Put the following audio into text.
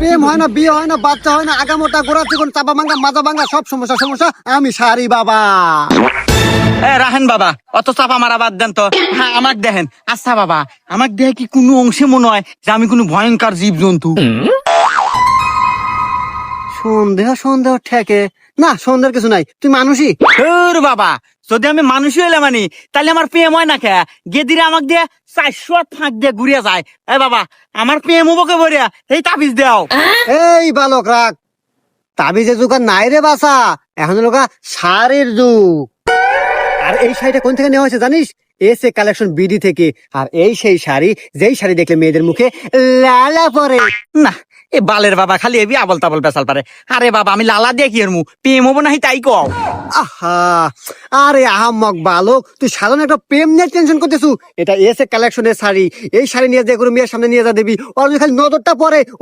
প্রেম হয় না, বিয়ে হয় না, বাচ্চা হয় না, আগামোটা গোড়া চিকন চাপা ভাঙ্গা মাজা ভাঙ্গা সব সমস্যা সমস্যা আমি সারি বাবা। রাহেন বাবা, অত চাপা মারা বাদ দেন তো। হ্যাঁ আমাকে দেখেন। আচ্ছা বাবা, আমাকে দেখে কি কোনো অংশে মনে হয় যে আমি কোনো ভয়ঙ্কর জীব জন্তু? সন্দেহ সন্দেহ ঠেকে না, সন্দেহের কিছু নাই, তুই মানুষই। বাবা, যদি আমি মানুষই হইলে মানি তাহলে আমার প্রেম হয় না কে? গেদিরে আমাকে দিয়ে 400 ফাঁক দিয়ে ঘুরিয়ে যায়। বাবা, আমার প্রেম হবো বরিয়া এই তাবিজ দেও। এই বালক রাখ, তাবিজের যুগ আর নাই রে বাসা, এখন লোকা শাড়ির যুগ। আর এই শাড়িটা কোন থেকে নেওয়া হয়েছে জানিস? এসে কালেকশন বিডি থেকে। আর এই সেই শাড়ি, যেই শাড়ি দেখলে মেয়েদের মুখে লালা পরে। না, এ বালের বাবা খালি এবি আবল তাবল পেশাল পারে। আরে বাবা, আমি লালা দিয়ে কি এর মু প্রেম হবো নাহি তাই কও। আহা, আরে আহাম্মক বালক, তুই সাধারণ একটা প্রেম নিয়ে টেনশন করতেছু। এটা এসে কালেকশনের শাড়ি, এই শাড়ি নিয়ে যে কোনো মেয়ের সামনে নিয়ে যা দিবি, ওর যদি খালি নজরটা পড়ে, ও